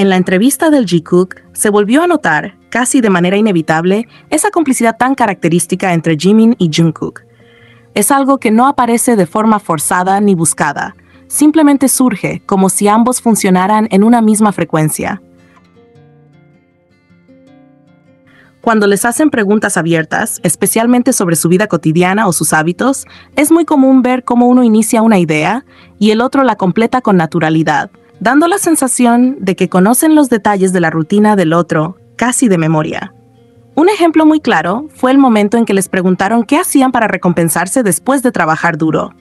En la entrevista del Jikook, se volvió a notar, casi de manera inevitable, esa complicidad tan característica entre Jimin y Jungkook. Es algo que no aparece de forma forzada ni buscada, simplemente surge como si ambos funcionaran en una misma frecuencia. Cuando les hacen preguntas abiertas, especialmente sobre su vida cotidiana o sus hábitos, es muy común ver cómo uno inicia una idea y el otro la completa con naturalidad, dando la sensación de que conocen los detalles de la rutina del otro, casi de memoria. Un ejemplo muy claro fue el momento en que les preguntaron qué hacían para recompensarse después de trabajar duro.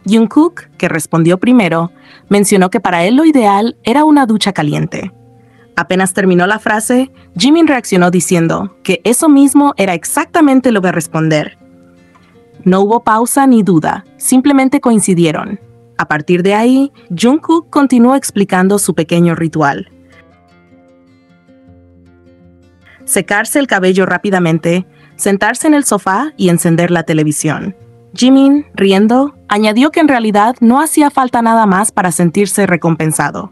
Jungkook, que respondió primero, mencionó que para él lo ideal era una ducha caliente. Apenas terminó la frase, Jimin reaccionó diciendo que eso mismo era exactamente lo que responder. No hubo pausa ni duda, simplemente coincidieron. A partir de ahí, Jungkook continuó explicando su pequeño ritual. Secarse el cabello rápidamente, sentarse en el sofá y encender la televisión. Jimin, riendo, añadió que en realidad no hacía falta nada más para sentirse recompensado.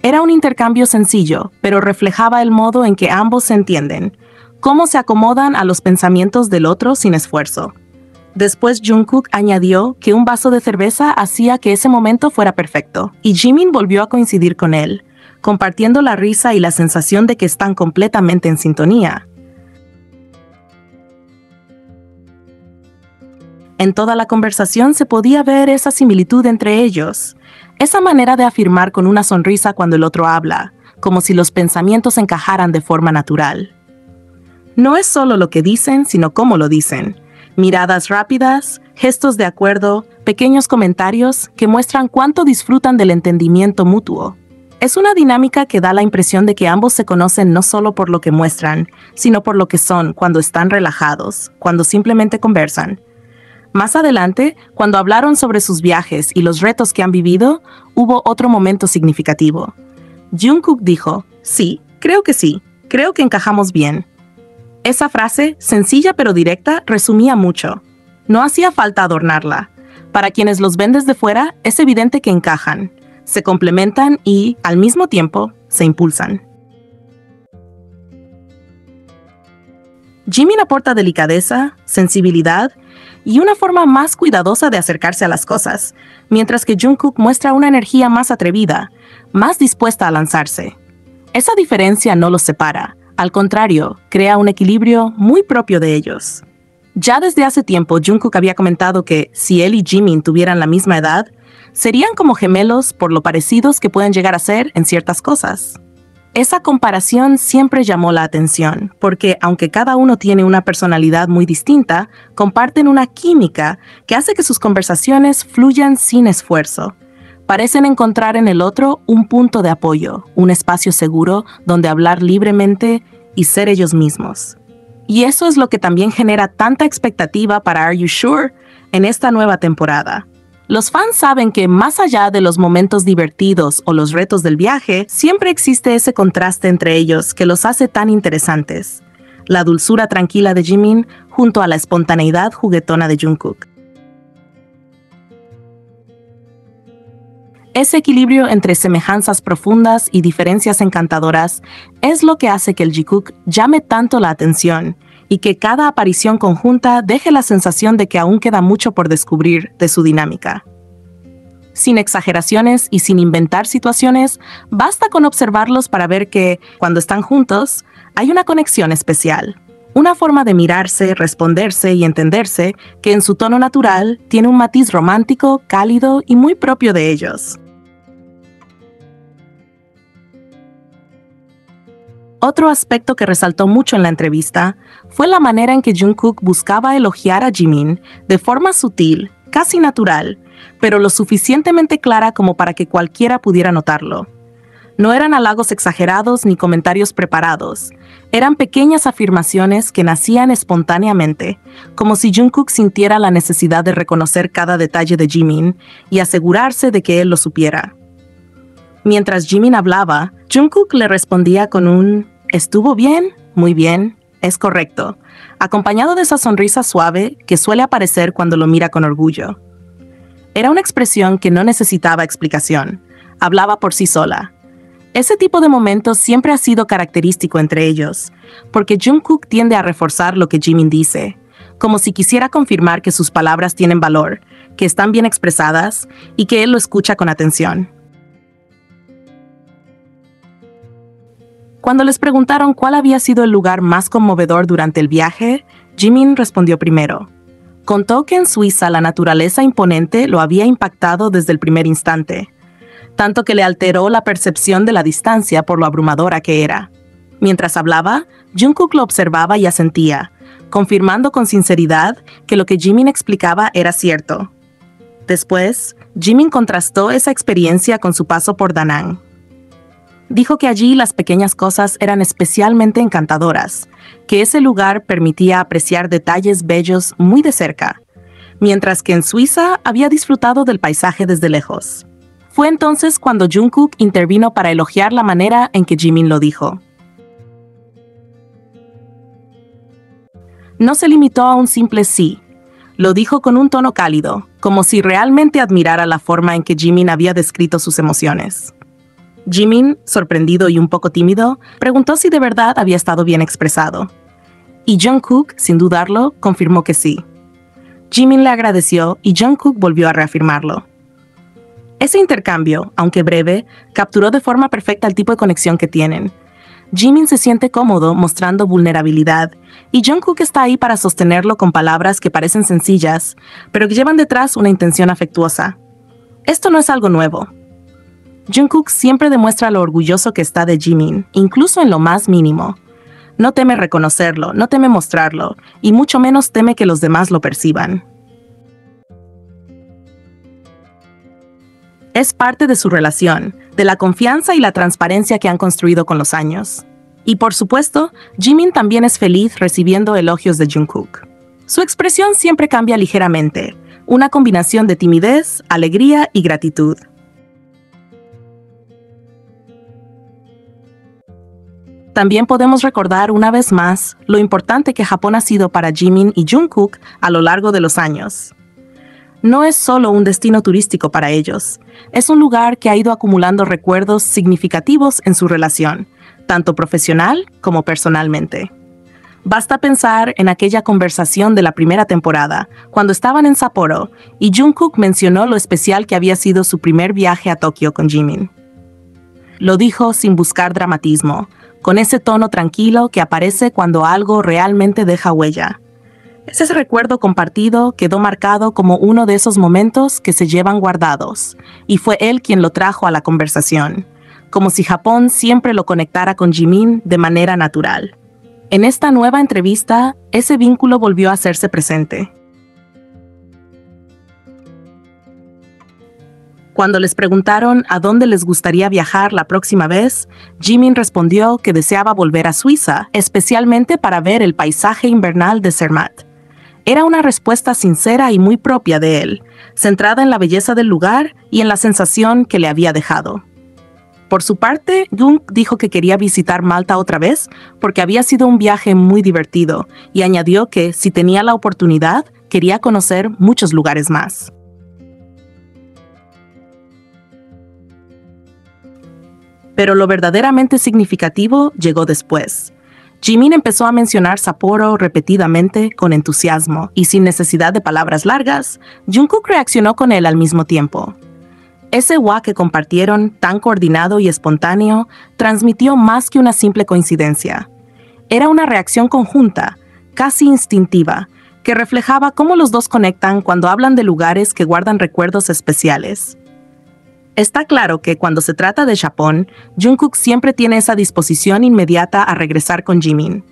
Era un intercambio sencillo, pero reflejaba el modo en que ambos se entienden, cómo se acomodan a los pensamientos del otro sin esfuerzo. Después Jungkook añadió que un vaso de cerveza hacía que ese momento fuera perfecto, y Jimin volvió a coincidir con él, compartiendo la risa y la sensación de que están completamente en sintonía. En toda la conversación se podía ver esa similitud entre ellos, esa manera de afirmar con una sonrisa cuando el otro habla, como si los pensamientos encajaran de forma natural. No es solo lo que dicen, sino cómo lo dicen. Miradas rápidas, gestos de acuerdo, pequeños comentarios que muestran cuánto disfrutan del entendimiento mutuo. Es una dinámica que da la impresión de que ambos se conocen no solo por lo que muestran, sino por lo que son cuando están relajados, cuando simplemente conversan. Más adelante, cuando hablaron sobre sus viajes y los retos que han vivido, hubo otro momento significativo. Jungkook dijo, sí, creo que encajamos bien. Esa frase, sencilla pero directa, resumía mucho. No hacía falta adornarla. Para quienes los ven desde fuera, es evidente que encajan, se complementan y, al mismo tiempo, se impulsan. Jimin aporta delicadeza, sensibilidad y una forma más cuidadosa de acercarse a las cosas, mientras que Jungkook muestra una energía más atrevida, más dispuesta a lanzarse. Esa diferencia no los separa, al contrario, crea un equilibrio muy propio de ellos. Ya desde hace tiempo, Jungkook había comentado que si él y Jimin tuvieran la misma edad, serían como gemelos por lo parecidos que pueden llegar a ser en ciertas cosas. Esa comparación siempre llamó la atención, porque aunque cada uno tiene una personalidad muy distinta, comparten una química que hace que sus conversaciones fluyan sin esfuerzo. Parecen encontrar en el otro un punto de apoyo, un espacio seguro donde hablar libremente y ser ellos mismos. Y eso es lo que también genera tanta expectativa para Are You Sure en esta nueva temporada. Los fans saben que más allá de los momentos divertidos o los retos del viaje, siempre existe ese contraste entre ellos que los hace tan interesantes. La dulzura tranquila de Jimin junto a la espontaneidad juguetona de Jungkook. Ese equilibrio entre semejanzas profundas y diferencias encantadoras es lo que hace que el Jikook llame tanto la atención y que cada aparición conjunta deje la sensación de que aún queda mucho por descubrir de su dinámica. Sin exageraciones y sin inventar situaciones, basta con observarlos para ver que, cuando están juntos, hay una conexión especial. Una forma de mirarse, responderse y entenderse que en su tono natural tiene un matiz romántico, cálido y muy propio de ellos. Otro aspecto que resaltó mucho en la entrevista fue la manera en que Jungkook buscaba elogiar a Jimin de forma sutil, casi natural, pero lo suficientemente clara como para que cualquiera pudiera notarlo. No eran halagos exagerados ni comentarios preparados, eran pequeñas afirmaciones que nacían espontáneamente, como si Jungkook sintiera la necesidad de reconocer cada detalle de Jimin y asegurarse de que él lo supiera. Mientras Jimin hablaba, Jungkook le respondía con un «¿Estuvo bien? Muy bien, es correcto», acompañado de esa sonrisa suave que suele aparecer cuando lo mira con orgullo. Era una expresión que no necesitaba explicación, hablaba por sí sola. Ese tipo de momentos siempre ha sido característico entre ellos, porque Jungkook tiende a reforzar lo que Jimin dice, como si quisiera confirmar que sus palabras tienen valor, que están bien expresadas y que él lo escucha con atención. Cuando les preguntaron cuál había sido el lugar más conmovedor durante el viaje, Jimin respondió primero. Contó que en Suiza la naturaleza imponente lo había impactado desde el primer instante, tanto que le alteró la percepción de la distancia por lo abrumadora que era. Mientras hablaba, Jungkook lo observaba y asentía, confirmando con sinceridad que lo que Jimin explicaba era cierto. Después, Jimin contrastó esa experiencia con su paso por Da Nang. Dijo que allí las pequeñas cosas eran especialmente encantadoras, que ese lugar permitía apreciar detalles bellos muy de cerca, mientras que en Suiza había disfrutado del paisaje desde lejos. Fue entonces cuando Jungkook intervino para elogiar la manera en que Jimin lo dijo. No se limitó a un simple sí. Lo dijo con un tono cálido, como si realmente admirara la forma en que Jimin había descrito sus emociones. Jimin, sorprendido y un poco tímido, preguntó si de verdad había estado bien expresado. Y Jungkook, sin dudarlo, confirmó que sí. Jimin le agradeció y Jungkook volvió a reafirmarlo. Ese intercambio, aunque breve, capturó de forma perfecta el tipo de conexión que tienen. Jimin se siente cómodo mostrando vulnerabilidad y Jungkook está ahí para sostenerlo con palabras que parecen sencillas, pero que llevan detrás una intención afectuosa. Esto no es algo nuevo. Jungkook siempre demuestra lo orgulloso que está de Jimin, incluso en lo más mínimo. No teme reconocerlo, no teme mostrarlo, y mucho menos teme que los demás lo perciban. Es parte de su relación, de la confianza y la transparencia que han construido con los años. Y por supuesto, Jimin también es feliz recibiendo elogios de Jungkook. Su expresión siempre cambia ligeramente, una combinación de timidez, alegría y gratitud. También podemos recordar una vez más lo importante que Japón ha sido para Jimin y Jungkook a lo largo de los años. No es solo un destino turístico para ellos, es un lugar que ha ido acumulando recuerdos significativos en su relación, tanto profesional como personalmente. Basta pensar en aquella conversación de la primera temporada, cuando estaban en Sapporo, y Jungkook mencionó lo especial que había sido su primer viaje a Tokio con Jimin. Lo dijo sin buscar dramatismo, con ese tono tranquilo que aparece cuando algo realmente deja huella. Ese recuerdo compartido quedó marcado como uno de esos momentos que se llevan guardados, y fue él quien lo trajo a la conversación, como si Japón siempre lo conectara con Jimin de manera natural. En esta nueva entrevista, ese vínculo volvió a hacerse presente. Cuando les preguntaron a dónde les gustaría viajar la próxima vez, Jimin respondió que deseaba volver a Suiza, especialmente para ver el paisaje invernal de Zermatt. Era una respuesta sincera y muy propia de él, centrada en la belleza del lugar y en la sensación que le había dejado. Por su parte, Jung dijo que quería visitar Malta otra vez porque había sido un viaje muy divertido y añadió que, si tenía la oportunidad, quería conocer muchos lugares más. Pero lo verdaderamente significativo llegó después. Jimin empezó a mencionar Sapporo repetidamente, con entusiasmo, y sin necesidad de palabras largas, Jungkook reaccionó con él al mismo tiempo. Ese wa que compartieron, tan coordinado y espontáneo, transmitió más que una simple coincidencia. Era una reacción conjunta, casi instintiva, que reflejaba cómo los dos conectan cuando hablan de lugares que guardan recuerdos especiales. Está claro que cuando se trata de Japón, Jungkook siempre tiene esa disposición inmediata a regresar con Jimin.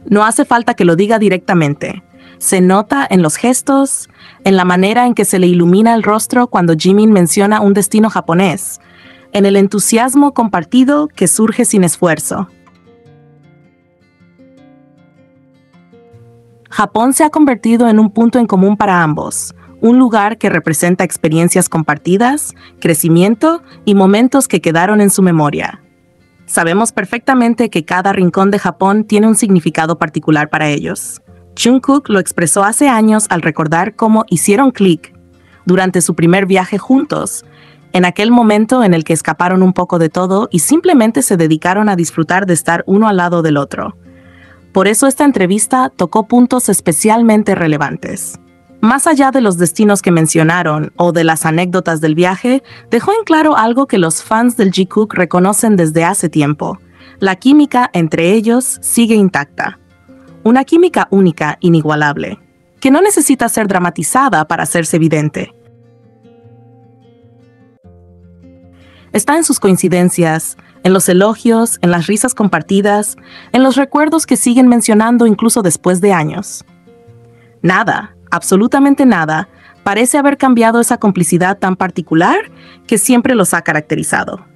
No hace falta que lo diga directamente. Se nota en los gestos, en la manera en que se le ilumina el rostro cuando Jimin menciona un destino japonés, en el entusiasmo compartido que surge sin esfuerzo. Japón se ha convertido en un punto en común para ambos, un lugar que representa experiencias compartidas, crecimiento y momentos que quedaron en su memoria. Sabemos perfectamente que cada rincón de Japón tiene un significado particular para ellos. Jungkook lo expresó hace años al recordar cómo hicieron clic durante su primer viaje juntos en aquel momento en el que escaparon un poco de todo y simplemente se dedicaron a disfrutar de estar uno al lado del otro. Por eso esta entrevista tocó puntos especialmente relevantes. Más allá de los destinos que mencionaron o de las anécdotas del viaje, dejó en claro algo que los fans del Jikook reconocen desde hace tiempo. La química entre ellos sigue intacta. Una química única, inigualable, que no necesita ser dramatizada para hacerse evidente. Está en sus coincidencias, en los elogios, en las risas compartidas, en los recuerdos que siguen mencionando incluso después de años. Nada, absolutamente nada, parece haber cambiado esa complicidad tan particular que siempre los ha caracterizado.